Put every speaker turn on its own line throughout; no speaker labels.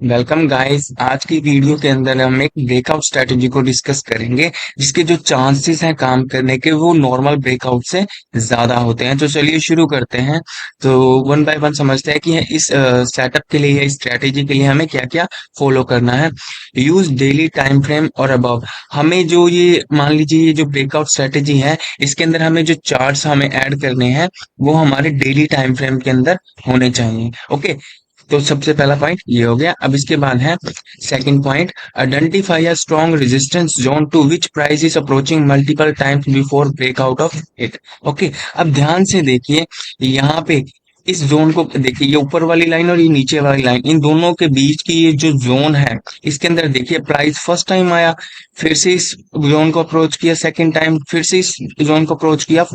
Welcome guys. आज की video के अंदर हम एक ब्रेकआउट स्ट्रेटेजी को डिस्कस करेंगे जिसके जो चांसेस हैं काम करने के वो नॉर्मल ब्रेकआउट से ज्यादा होते हैं। तो चलिए शुरू करते हैं। तो वन बाय वन समझते हैं कि इस सेटअप के लिए या इस स्ट्रेटेजी के लिए हमें क्या क्या फॉलो करना है। यूज डेली टाइम फ्रेम और अबव। हमें जो ये मान लीजिए ये जो ब्रेकआउट स्ट्रेटेजी है इसके अंदर हमें जो चार्ट्स हमें ऐड करने हैं वो हमारे डेली टाइम फ्रेम के अंदर होने चाहिए। ओके, तो सबसे पहला पॉइंट ये हो गया। अब इसके बाद है second point, identify a strong resistance zone to which price is approaching multiple times before breakout of it. Okay, अब ध्यान से देखिए यहाँ पे इस जोन को देखिए, ये ऊपर वाली लाइन और ये नीचे वाली लाइन, इन दोनों के बीच की ये जो जोन है इसके अंदर देखिए प्राइस फर्स्ट टाइम आया, फिर से इस जोन को अप्रोच किया, सेकंड टाइम फिर से इस जोन को अप्रोच किया,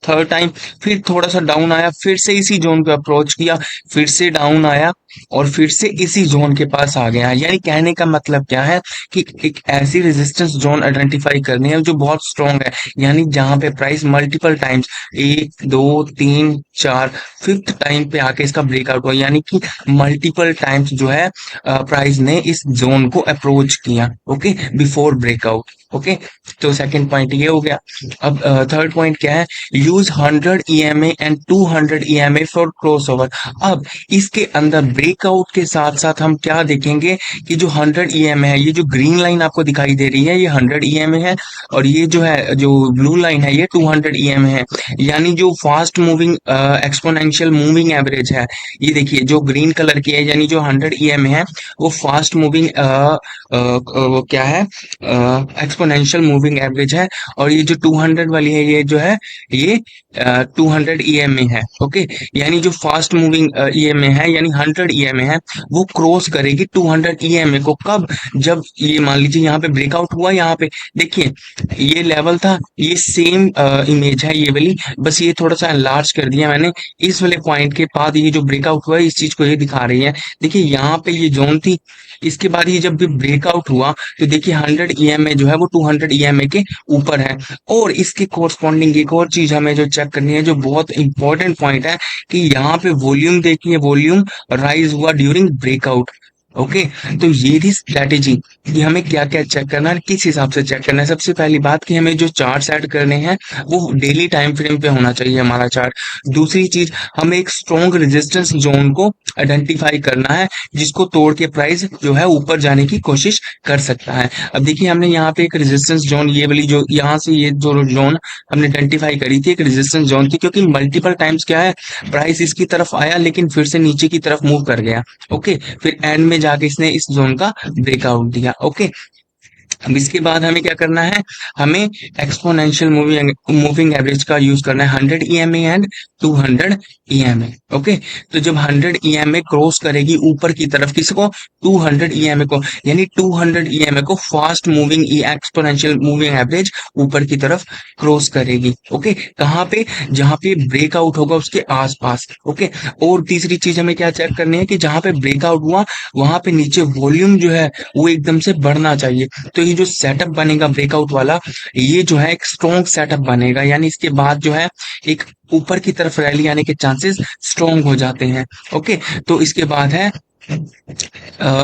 थर्ड टाइम फिर थोड़ा सा डाउन आया, फिर से इसी जोन को अप्रोच किया, फिर से डाउन आया और फिर से इसी जोन के पास आ गया। यानी कहने का मतलब क्या है कि एक ऐसी रेजिस्टेंस जोन आइडेंटिफाई करनी है जो बहुत स्ट्रांग है, यानी जहां पे प्राइस मल्टीपल टाइम्स, एक दो तीन चार, फिफ्थ टाइम पे आके इसका ब्रेकआउट हुआ, यानी कि मल्टीपल टाइम्स जो है प्राइस ने इस जोन को अप्रोच किया। Okay, before breakout. ओके, तो सेकंड पॉइंट ये हो गया। अब थर्ड पॉइंट क्या है, use 100 EMA and 200 EMA for cross over. अब इसके अंदर ब्रेकआउट के साथ साथ हम क्या देखेंगे कि जो 100 EMA है, ये जो ग्रीन लाइन आपको दिखाई दे रही है ये 100 EMA है, और ये जो है जो ब्लू लाइन है ये 200 EMA है। यानी जो fast moving exponential moving average है, ये देखिए जो ग्रीन कलर की है, यानी जो 100 EMA है वो फास्ट मूविंग क्या है, एक्सपोनेंशियल मूविंग एवरेज है। और ये जो 200 वाली है ये जो है ये 200 EMA है। ओके, यानी जो फास्ट मूविंग EMA है यानी 100 EMA है वो क्रॉस करेगी 200 EMA को। कब? जब ये मान लीजिए यहाँ पे ब्रेकआउट हुआ, यहाँ पे देखिए ये लेवल था, ये सेम इमेज है ये वाली, बस ये थोड़ा सा एनलार्ज कर दिया मैंने। इस वाले पॉइंट के बाद ये जो ब्रेकआउट हुआ है इस चीज को ये दिखा रही है। देखिए यहाँ पे ये जोन थी, इसके बाद ये जब भी ब्रेकआउट हुआ तो देखिए 100 EMA जो है वो 200 EMA के ऊपर है। और इसके कोरस्पॉन्डिंग एक और चीज हमें जो चेक करनी है, जो बहुत इंपॉर्टेंट पॉइंट है, कि यहाँ पे वॉल्यूम देखिए, वॉल्यूम राइज हुआ ड्यूरिंग ब्रेकआउट। ओके, तो ये थी स्ट्रेटेजी कि हमें क्या क्या चेक करना है, किस हिसाब से चेक करना है। सबसे पहली बात कि हमें जो चार्ट ऐड करने हैं वो डेली टाइम फ्रेम पे होना चाहिए हमारा चार्ट। दूसरी चीज, हमें एक स्ट्रॉन्ग रेजिस्टेंस जोन को आइडेंटिफाई करना है जिसको तोड़ के प्राइस जो है ऊपर जाने की कोशिश कर सकता है। अब देखिए हमने यहाँ पे एक रेजिस्टेंस जोन, ये वाली जो यहाँ से ये जो जोन हमने आइडेंटिफाई करी थी, एक रेजिस्टेंस जोन थी, क्योंकि मल्टीपल टाइम्स क्या है, प्राइस इसकी तरफ आया लेकिन फिर से नीचे की तरफ मूव कर गया। ओके, फिर एंड में जाके इसने इस जोन का ब्रेकआउट दिया। ओके, अब इसके बाद हमें क्या करना है, हमें एक्सपोनेंशियल मूविंग एवरेज का यूज करना है, 100 EMA एंड 200 EMA। ओके, तो जब 100 EMA क्रॉस करेगी ऊपर की तरफ, किसको? 200 EMA को, यानी 200 EMA को fast moving exponential moving average ऊपर की तरफ क्रॉस करेगी। ओके, कहाँ पे? जहां पे ब्रेकआउट होगा उसके आसपास। ओके, और तीसरी चीज हमें क्या चेक करनी है कि जहां पे ब्रेकआउट हुआ वहां पे नीचे वॉल्यूम जो है वो एकदम से बढ़ना चाहिए। तो ये जो सेटअप बनेगा ब्रेकआउट वाला, ये जो है एक स्ट्रॉन्ग सेटअप बनेगा, यानी इसके बाद जो है एक ऊपर की तरफ रैली आने के चांसेस स्ट्रॉन्ग हो जाते हैं। ओके, तो इसके बाद है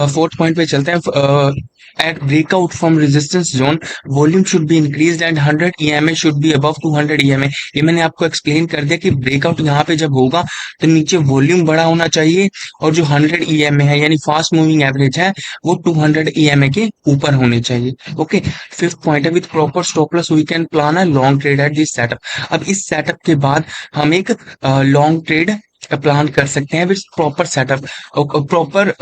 फोर्थ पॉइंट पे चलते हैं। At breakout from resistance zone volume should be increased and 100 EMA should be above 200 EMA। ये मैंने आपको एक्सप्लेन कर दिया कि ब्रेकआउट यहाँ पे जब होगा तो नीचे वॉल्यूम बड़ा होना चाहिए, और जो 100 EMA है यानी फास्ट मूविंग एवरेज है वो 200 EMA के ऊपर होने चाहिए। ओके, फिफ्थ पॉइंट है, with proper stop loss we can plan a long trade at this setup. अब इस सेटअप के बाद हम एक लॉन्ग ट्रेड प्लान कर सकते हैं with proper setup, proper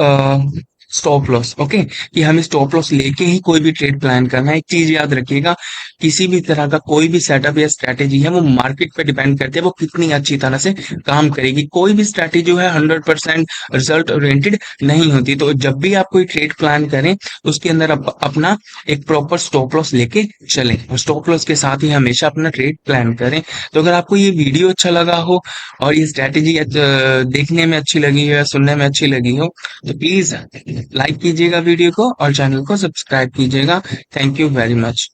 stop loss. Okay, कि हमें स्टॉप लॉस लेके ही कोई भी ट्रेड प्लान करना है। एक चीज याद रखिएगा, किसी भी तरह का कोई भी सेटअप या स्ट्रैटेजी है वो मार्केट पे डिपेंड करती है वो कितनी अच्छी तरह से काम करेगी। कोई भी स्ट्रैटेजी जो है 100% रिजल्ट ओरिएंटेड नहीं होती। तो जब भी आप कोई ट्रेड प्लान करें उसके अंदर अपना एक प्रॉपर स्टॉप लॉस लेके चलें, और स्टॉप लॉस के साथ ही हमेशा अपना ट्रेड प्लान करें। तो अगर आपको ये वीडियो अच्छा लगा हो और ये स्ट्रैटेजी देखने में अच्छी लगी हो या सुनने में अच्छी लगी हो तो प्लीज लाइक कीजिएगा वीडियो को और चैनल को सब्सक्राइब कीजिएगा। Thank you very much.